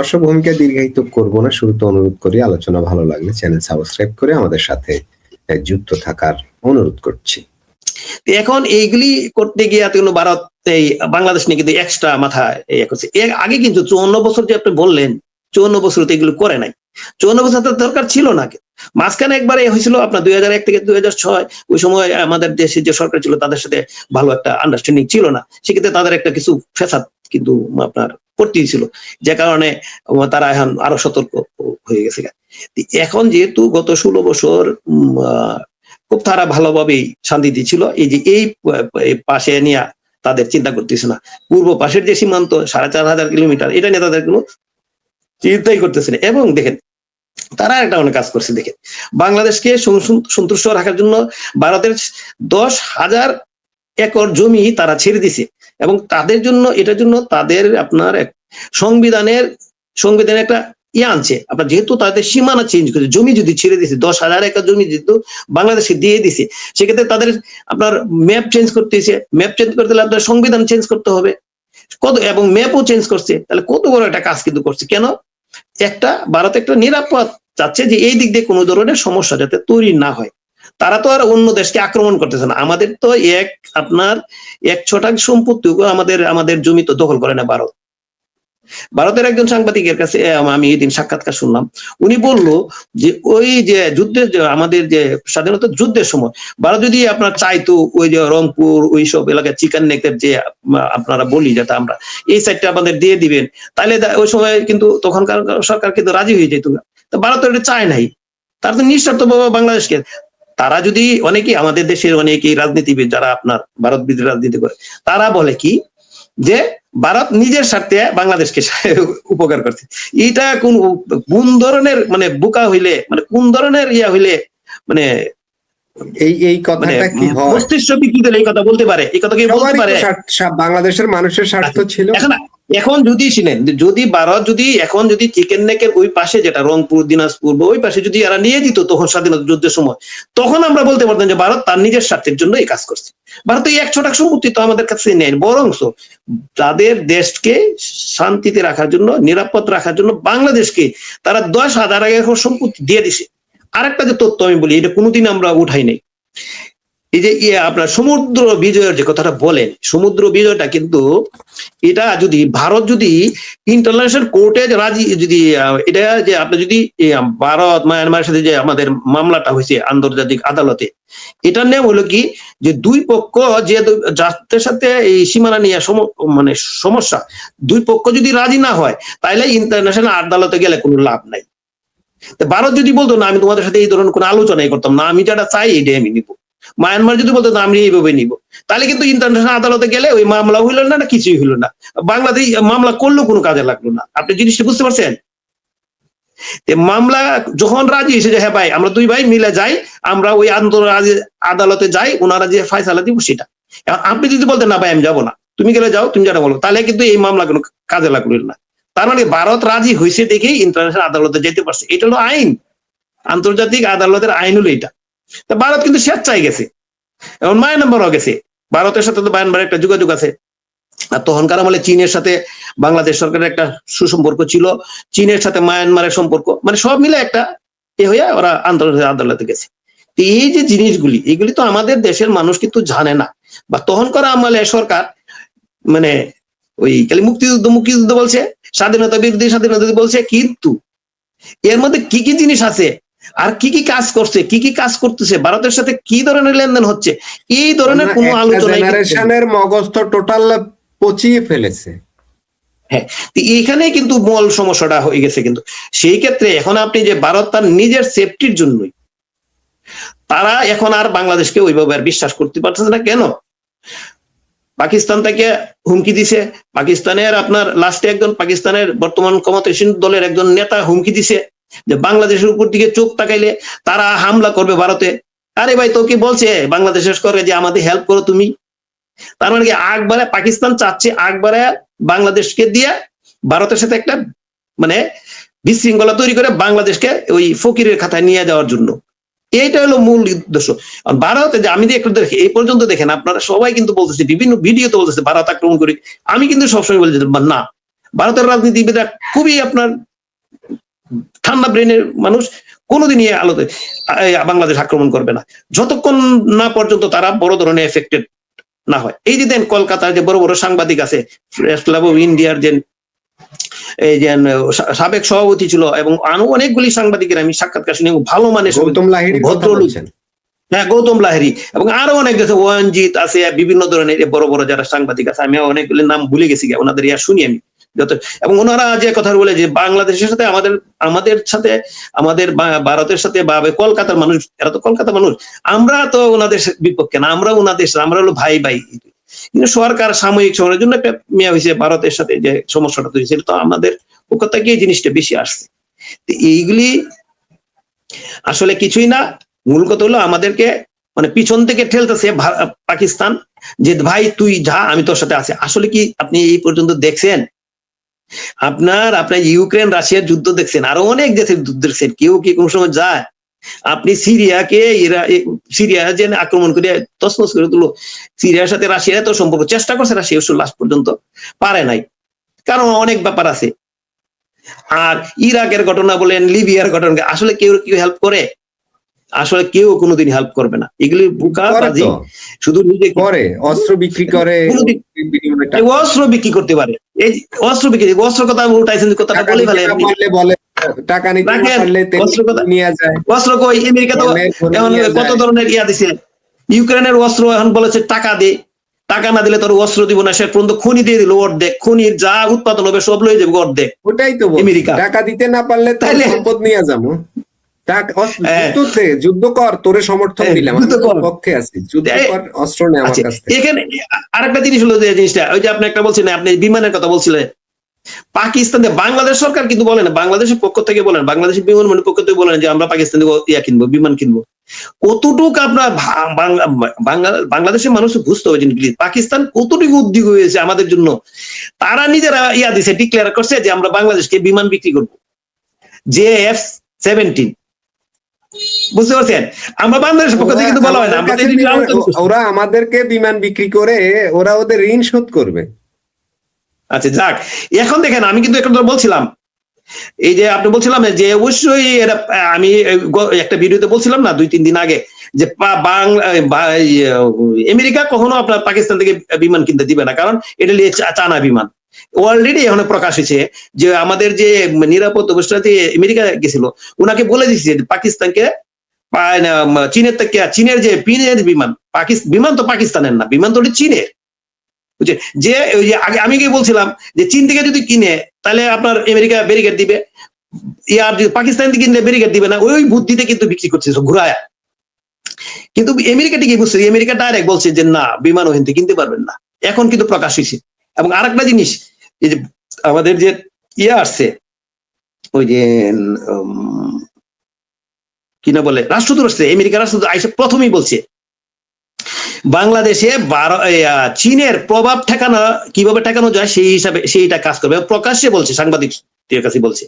দর্শক ভূমিকা দীর্ঘায়িত করব না, শুরুতে অনুরোধ করি আলোচনা ভালো লাগলে চ্যানেল সাবস্ক্রাইব করে আমাদের সাথে যুক্ত থাকার অনুরোধ করছি। এখন এইগুলি করতে গিয়ে কিন্তু ভারত এই বাংলাদেশ নিয়ে কিন্তু এক্সট্রা মাথা করছে। এর আগে কিন্তু 54 বছর যে আপনি বললেন 54 বছর তো এগুলো করে নাই। 54 বছর তো দরকার ছিল না। মাঝখানে একবারে হয়েছিল আপনার 2001 থেকে 2006, ওই সময় আমাদের দেশে যে সরকার ছিল তাদের সাথে ভালো একটা আন্ডারস্ট্যান্ডিং ছিল না, সেক্ষেত্রে তাদের একটা কিছু ফ্যাসাদ কিন্তু আপনার করতেই ছিল, যে কারণে তারা এখন আরো সতর্ক হয়ে গেছে। এখন যেহেতু গত 16 বছর খুব তারা ভালোভাবেই শান্তিতে ছিল, এই যে এই পাশে নিয়ে তাদের চিন্তা করতেছে না। পূর্ব পাশের যে সীমান্ত 4500 কিলোমিটার, এটা নিয়ে তাদের কোনো চিন্তাই করতেছে না। এবং দেখেন তারা একটা অনেক কাজ করছে। দেখেন বাংলাদেশকে সন্তুষ্ট রাখার জন্য ভারতের 10,000 একর জমি তারা ছেড়ে দিছে, এবং তাদের জন্য এটার জন্য তাদের আপনার সংবিধানের একটা আনছে আপনার, যেহেতু তাদের সীমানা চেঞ্জ করেছে, জমি যদি ছেড়ে দিছে 10,000 একর জমি যেহেতু বাংলাদেশকে দিয়ে দিছে, সেক্ষেত্রে তাদের আপনার ম্যাপ চেঞ্জ করতেছে। ম্যাপ চেঞ্জ করতে হলে আপনার সংবিধান চেঞ্জ করতে হবে কত, এবং ম্যাপও চেঞ্জ করছে। তাহলে কত বড় একটা কাজ কিন্তু করছে। কেন? একটা ভারত একটা নিরাপদ চাচ্ছে যে এই দিক দিয়ে কোনো ধরনের সমস্যা যাতে তৈরি না হয়। তারা তো আর অন্য দেশকে আক্রমণ করতেছে না। আমাদের তো আপনার 1% সম্পত্তি আমাদের জমি তো দখল করে না ভারত। ভারতের একজন সাংবাদিকের কাছে আমি এদিন সাক্ষাৎকার শুনলাম, উনি বলল যে ওই যে যুদ্ধের আমাদের যে স্বাধীনতা যুদ্ধের সময় ভারত যদি আপনার চাইতো ওই যে রংপুর ওই সব এলাকায় চিকেন নেকের যে আপনারা বলি যেটা আমরা এই সাইডটা আমাদের দিয়ে দিবেন, তাহলে ওই সময় কিন্তু তখনকার সরকার কিন্তু রাজি হয়ে যেত না। তো ভারত এটা চায় নাই, তারা তো নিঃস্বার্থ বাংলাদেশকে, তারা যদি অনেকেই আমাদের দেশের অনেকেই রাজনীতিবিদ যারা আপনার ভারত বিরোধী রাজনীতি করে, তারা বলে কি যে ভারত নিজের স্বার্থে বাংলাদেশকে উপকার করছে। এটা কোন ধরনের মানে বোকা হইলে, মানে কোন ধরনের হইলে মানে এই কথাটা কি হয়, মস্তিষ্ক বিকৃত এই কথা বলতে পারে? এই কথা কি বলতে পারে? বাংলাদেশের মানুষের স্বার্থ ছিল। এখন যদি শুনেন, যদি ভারত এখন যদি চিকেন নেকের ওই পাশে যেটা রংপুর দিনাজপুর ওই পাশে যদি এরা নিয়ে দিত তখন স্বাধীনতা যুদ্ধের সময়, তখন আমরা বলতে পারতাম যে ভারত তার নিজের স্বার্থের জন্য এই কাজ করছে। ভারত এই 1% সম্পত্তি তো আমাদের কাছে নেই, বরং তাদের দেশকে শান্তিতে রাখার জন্য, নিরাপদ রাখার জন্য বাংলাদেশকে তারা 10,000 একর সম্পত্তি দিয়ে দিছে। আরেকটা যে তথ্য আমি বলি, এটা কোনোদিন আমরা উঠাই নাই, এই যে আপনার সমুদ্র বিজয়ের যে কথাটা বলেন, সমুদ্র বিজয়টা কিন্তু এটা যদি ভারত যদি ইন্টারন্যাশনাল কোর্টে রাজি, যদি এটা যে আপনি যদি ভারত মায়ানমারের সাথে যে আমাদের মামলাটা হয়েছে আন্তর্জাতিক আদালতে, এটার নিয়ম হলো কি যে দুই পক্ষ যে যাদের সাথে এই সীমানা নিয়ে মানে সমস্যা, দুই পক্ষ যদি রাজি না হয় তাহলে ইন্টারন্যাশনাল আদালতে গেলে কোনো লাভ নাই। ভারত যদি বলতো না আমি তোমাদের সাথে এই ধরনের কোনো আলোচনাই করতাম না, আমি যেটা চাই এটাই আমি নিবো, মায়ানমার যদি বলতো আমি এইভাবে নিব, তাহলে কিন্তু ইন্টারন্যাশনাল আদালতে গেলে ওই মামলা হইল না, কিছুই হইল না, বাংলাদেশ মামলা করলেও কোনো কাজে লাগলো না। আপনি জিনিসটা বুঝতে পারছেন? মামলা যখন রাজি হয়েছে যে হ্যাঁ ভাই আমরা দুই ভাই মিলে যাই, আমরা ওই আন্তর্জাতিক আদালতে যাই, ওনারা যে ফয়সালা দিব সেটা। আপনি যদি বলতেন না ভাই আমি যাবো না, তুমি গেলে যাও, তুমি যেটা বলো, তাহলে কিন্তু এই মামলা কোনো কাজে লাগলো না। তার মানে ভারত রাজি হয়েছে দেখেই ইন্টারন্যাশনাল আদালতে যেতে পারছে। এটা হলো আইন, আন্তর্জাতিক আদালতের আইন হলো এটা। ভারত কিন্তু স্বেচ্ছায় গেছে, এখন মায়ানমারও গেছে, ভারতের সাথে তো মায়ানমারের একটা যোগাযোগ আছে। আর তখনকার আমলে চীনের সাথে বাংলাদেশ সরকারের একটা সুসম্পর্ক ছিল, চীনের সাথে মায়ানমারের সম্পর্ক, মানে সব মিলে একটা হইয়া ওরা আন্তর্জাতিক আদালতে গেছে। এই যে জিনিসগুলি, এগুলি তো আমাদের দেশের মানুষ কিন্তু জানে না, বা তখনকার আমলে সরকার মানে ওই খালি মুক্তিযুদ্ধ বলছে, স্বাধীনতা বিরোধী স্বাধীনতা বলছে, কিন্তু এর মধ্যে কি কি জিনিস আছে আর কি কি কাজ করছে, কি কি কাজ করতেছে, ভারতের সাথে কি ধরনের লেনদেন হচ্ছে, এই ধরনের কোনো আলোচনা জেনারেশনের মগজ তো টোটাল পচিয়ে ফেলেছে। হ্যাঁ, এইখানে কিন্তু মূল সমস্যাটা হয়ে গেছে। কিন্তু সেই ক্ষেত্রে এখন আপনি যে ভারত তার নিজের সেফটির জন্যই তারা এখন আর বাংলাদেশকে ওইভাবে আর বিশ্বাস করতে পারতেছে না। কেন? পাকিস্তান থেকে হুমকি দিছে, পাকিস্তানের আপনার লাস্টে একজন পাকিস্তানের বর্তমান ক্ষমতাসীন দলের একজন নেতা হুমকি দিছে যে বাংলাদেশের উপর দিকে চোখ তাকাইলে তারা হামলা করবে ভারতে। আরে ভাই তো কি বলছে বাংলাদেশের করে যে আমাদের হেল্প করো তুমি? তার মানে কি আকবারে পাকিস্তান চাচ্ছে আকবারে বাংলাদেশকে দিয়ে ভারতের সাথে একটা মানে বিশৃঙ্খলা তৈরি করে বাংলাদেশকে ওই ফকিরের খাতায় নিয়ে যাওয়ার জন্য। এইটা হলো মূল উদ্দেশ্য। ভারতে যে আমি একটু দেখি এই পর্যন্ত দেখেন আপনারা সবাই কিন্তু বলতেছে, বিভিন্ন ভিডিওতে বলতেছে ভারত আক্রমণ করি, আমি কিন্তু সবসময় বলছি না, ভারতের রাজনীতিবিদরা খুবই আপনার ঠান্ডা ব্রেনের মানুষ, কোনোদিনই আলোতে বাংলাদেশ আক্রমণ করবে না যতক্ষণ না পর্যন্ত তারা বড় ধরনের এফেক্টেড না হয়। এই যে দেন কলকাতার যে বড় বড় সাংবাদিক আছে, প্রেস ক্লাব অফ ইন্ডিয়ার যে এই যে সাবেক সভাপতি ছিল এবং আরো অনেকগুলি সাংবাদিকের আমি সাক্ষাৎকার শুনি, ভালো মানের গৌতম লাহিড়ী ভদ্রলোক, হ্যাঁ গৌতম লাহিড়ী এবং আরো অনেক আছে, ওয়ানজিৎ আছে, বিভিন্ন ধরনের বড় বড় যারা সাংবাদিক আছে, আমি অনেকগুলি নাম ভুলে গেছি, ওনাদের ইয়া শুনি আমি যত। এবং ওনারা যে কথা বলে যে বাংলাদেশের সাথে আমাদের সাথে আমাদের ভারতের সাথে বা কলকাতার মানুষ, এরা তো কলকাতার মানুষ, আমরা তো ওনাদের বিপক্ষে না, আমরা ওনাদের, আমরা হলো ভাই ভাই। কিন্তু সরকার সাময়িক সময়ের জন্য একটা মেয়া হয়েছে ভারতের সাথে যে সমস্যাটা তৈরি, সেটা তো আমাদের পক্ষ থেকে এই জিনিসটা বেশি আসছে। এইগুলি আসলে কিছুই না, মূল কথা হলো আমাদেরকে মানে পিছন থেকে ঠেলতেছে পাকিস্তান যে ভাই তুই যা, আমি তোর সাথে আছি। আসলে কি আপনি এই পর্যন্ত দেখছেন? আপনার ইউক্রেন রাশিয়ার যুদ্ধ দেখছেন, আরো অনেক দেশের যুদ্ধ দেখছেন, কেউ কি কোন সময় যায়? আপনি সিরিয়াকে সিরিয়া যে আক্রমণ করে তছনছ করে তুলো, সিরিয়ার সাথে রাশিয়ার তো সম্পর্ক চেষ্টা করছে, রাশিয়া লাস্ট পর্যন্ত পারে নাই, কারণ অনেক ব্যাপার আছে। আর ইরাকের ঘটনা বলেন, লিবিয়ার ঘটনা, আসলে কেউ হেল্প করে? আসলে কেউ কোনোদিন হেল্প করবে না, এগুলি বুকাবাজি। শুধু নিজে করে অস্ত্র বিক্রি করে, অস্ত্র বিক্রি করতে পারে, এই অস্ত্র বিক্রি, অস্ত্র কথা উঠাইছেন, কথাটা বলে ফেলে বলে টাকা নিতে না পারলে অস্ত্র কথা নিয়ে যায়। অস্ত্র কই? আমেরিকা তো এখন কত ধরনের ইয়া দিছে, ইউক্রেনের অস্ত্র এখন বলেছে টাকা দে, টাকা না দিলে তোর অস্ত্র দিব না। সে পর্যন্ত খনি দিয়ে দিল অর্ধেক, খনির যা উৎপাদন হবে সব লয়ে যাবে অর্ধেক। ওটাই তো আমেরিকা, টাকা দিতে না পারলে তাহলে সম্পদ নিয়ে যাবো। যুদ্ধ কর, তোরে সমর্থন দিলাম, পক্ষে আছি, যুদ্ধ কর, অস্ত্র নেই আমার কাছ থেকে। এখানে আরেকটা জিনিস হলো যে জিনিসটা, ওই যে আপনি একটা বলছেন, আপনি বিমানের কথা বলছিলেন, পাকিস্তান, বাংলাদেশ সরকার কিন্তু বলে না, বাংলাদেশের পক্ষ থেকে বলেন, বাংলাদেশের বিমান পক্ষ থেকে বলেন যে আমরা পাকিস্তান থেকে ইয়া কিনবো, বিমান কিনবো। কতটুকু আপনার বাংলাদেশের মানুষ বুঝতে হবে জিনিসগুলি, পাকিস্তান কতটুকু উদ্যোগ হয়েছে আমাদের জন্য। তারা নিজেরা ইয়া দিছে, ডিক্লেয়ার করছে যে আমরা বাংলাদেশকে বিমান বিক্রি করবো, যে F-17। বুঝতে পারছেন? আমরা বাংলাদেশের পক্ষ থেকে কিন্তু বলা হয় না, ওরা আমাদেরকে বিমান বিক্রি করে ওরা ওদের ঋণ শোধ করবে। আচ্ছা যাক, এখন দেখেন আমি কিন্তু একটা বলছিলাম, এই যে আপনি বলছিলাম যে অবশ্যই এটা, আমি একটা ভিডিওতে বলছিলাম না 2-3 দিন আগে, যে আমেরিকা কখনো আপনার পাকিস্তান থেকে বিমান কিনতে দিবে না, কারণ এটা নিয়ে চায়না বিমান। অলরেডি এখন প্রকাশ হয়েছে যে আমাদের যে নিরাপত্তা উপদেষ্টা আমেরিকা গেছিল, ওনাকে বলে দিচ্ছে পাকিস্তানকে, চীনের থেকে, চীনের যে বিমান, বিমান তো পাকিস্তানের না, বিমান তো চীনের, বুঝছে? যে ওই যে আগে আমি কি বলছিলাম যে চীন থেকে যদি কিনে তাহলে আপনার আমেরিকা ব্যারিকেড দিবে, ইয়ার পাকিস্তান থেকে কিনলে ব্যারিকেড দিবে না, ওই বুদ্ধিতে কিন্তু বিক্রি করছে ঘুরায়া। কিন্তু আমেরিকা ঠিকই বুঝছে, আমেরিকা ডাইরেক্ট বলছে যে না, বিমান ওখান থেকে কিনতে পারবেন না। এখন কিন্তু প্রকাশ হয়েছে। এবং আরেকটা জিনিস, এই যে আমাদের যে ইয়ে আসছে, ওই যে কি না বলে, রাষ্ট্রদূত আসছে, আমেরিকার রাষ্ট্রদূত আইসে প্রথমেই বলছে বাংলাদেশে চীনের প্রভাব ঠেকানো, কিভাবে ঠেকানো যায় সেই হিসাবে সেইটা কাজ করবে। প্রকাশ্যে বলছে, সাংবাদিকদের কাছে বলছে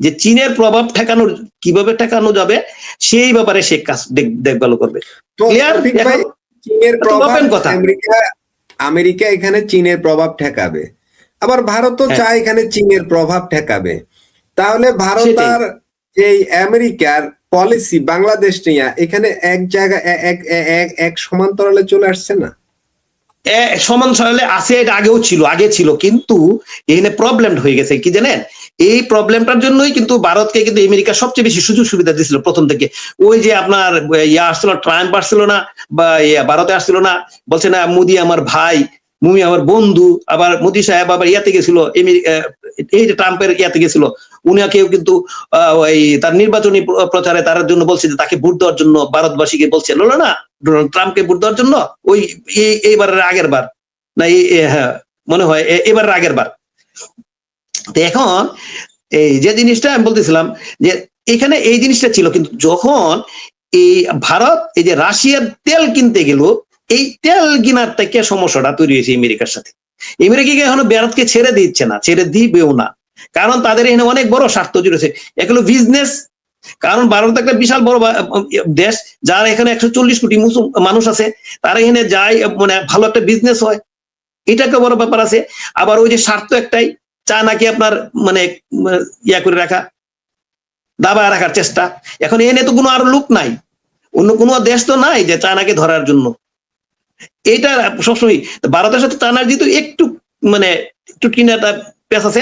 যে চীনের প্রভাব ঠেকানোর, কিভাবে ঠেকানো যাবে সেই ব্যাপারে সে কাজ দেখভাল করবে। চীনের প্রভাব, আমেরিকা এখানে চীনের প্রভাব ঠেকাবে, আবার ভারতও চায় এখানে চীনের প্রভাব ঠেকাবে। তাহলে ভারত আর এই আমেরিকার পলিসি বাংলাদেশ নিয়ে এখানে এক জায়গায় এক সমান্তরালে চলে আসছে না? সমান্তরালে আছে, এটা আগে ছিল, কিন্তু এখানে প্রবলেম হয়ে গেছে কি জানেন? এই প্রবলেমটার জন্যই কিন্তু ভারতকে কিন্তু আমেরিকা সবচেয়ে বেশি সুযোগ সুবিধা দিয়েছিল প্রথম থেকে। ওই যে আপনার ইয়া আসছিল, ট্রাম্প আসছিল না, বা ভারতে আসছিল না, বলছে না মোদি আমার ভাই, মুমি আমার বন্ধু, আবার মোদি সাহেব আবার ইয়াতে গেছিল, এই যে ট্রাম্পের ইয়াতে গেছিল, উনাকেও কিন্তু ওই তার নির্বাচনী প্রচারে তার জন্য বলছে যে তাকে ভোট দেওয়ার জন্য ভারতবাসীকে বলছে, বলো না ডোনাল্ড ট্রাম্পকে ভোট দেওয়ার জন্য, ওই এইবারের আগের বার না, হ্যাঁ মনে হয় এবারের আগের বার। তো এখন এই যে জিনিসটা আমি বলতেছিলাম যে এখানে এই জিনিসটা ছিল, কিন্তু যখন এই ভারত এই যে রাশিয়ার তেল কিনতে গেল, এই তেল কেনার থেকে সমস্যাটা তৈরি হয়েছে আমেরিকার সাথে। আমেরিকাকে এখনো ভারতকে ছেড়ে দিচ্ছে না, ছেড়ে দিবেও না, কারণ তাদের এখানে অনেক বড় স্বার্থ জুড়েছে। এগুলো বিজনেস, কারণ ভারত একটা বিশাল বড় দেশ, যার এখানে 140 কোটি মানুষ আছে, তারা এখানে যায়, মানে ভালো একটা বিজনেস হয়, এটা একটা বড় ব্যাপার আছে। আবার ওই যে স্বার্থ একটাই, চায়নাকে আপনার মানে ইয়া করে রাখা, দাবা রাখার চেষ্টা। এখন এ নিয়ে তো কোনো আর লোক নাই, অন্য কোনো দেশ তো নাই যে চায়নাকে ধরার জন্য। এইটা সবসময় ভারতের সাথে চায়নার যেহেতু একটু মানে একটু কিনাটা পেশ আছে,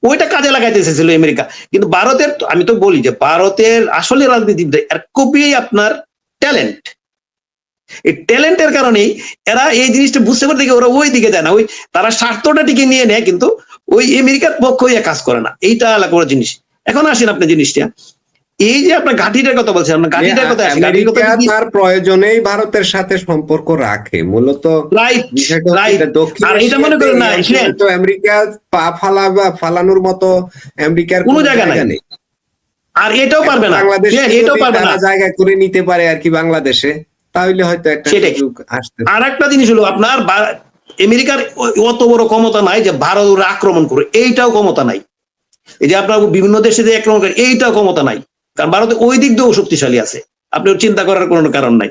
ওইটা কাজে লাগাইতে এসেছিল আমেরিকা। কিন্তু ভারতের, আমি তো বলি যে ভারতের আসলে রাজনীতিবিদ এর খুবই আপনার ট্যালেন্ট। এই ট্যালেন্টের কারণেই এরা এই জিনিসটা বুঝতে পারে, দেখে ওরা ওই দিকে যায় না, ওই তারা স্বার্থটা টিকে নিয়ে নেয়, কিন্তু ওই আমেরিকার পক্ষে কাজ করে না। এইটা আলাদা করে জিনিস। এখন আসেন আপনি জিনিসটা, এই যে আপনার ঘাঁটিটার কথা বলছেন, আপনার ঘাঁটিটার কথা আসেন। আমেরিকা তার প্রয়োজনেই ভারতের সাথে সম্পর্ক রাখে মূলত। রাইট, বিষয়টা রাইট। দক্ষিণ আর এটা মনে করেন না, তো আমেরিকা পা ফালানোর মতো আমেরিকার কোনো জায়গা নেই। আর এটাও পারবে না, বাংলাদেশ এটাও পারবে না। জায়গা করে নিতে পারে আর কি বাংলাদেশে, তাহলে হয়তো একটা সুযোগ আসতে। আর একটা জিনিস হলো আপনার আমেরিকার অত বড় ক্ষমতা নাই যে ভারত আক্রমণ করে, এইটাও ক্ষমতা নাই। এই যে আপনার বিভিন্ন দেশে যে আক্রমণ করে, এইটাও ক্ষমতা নাই, কারণ ভারত ওই দিক দিয়েও শক্তিশালী আছে। আপনি চিন্তা করার কোনো কারণ নাই।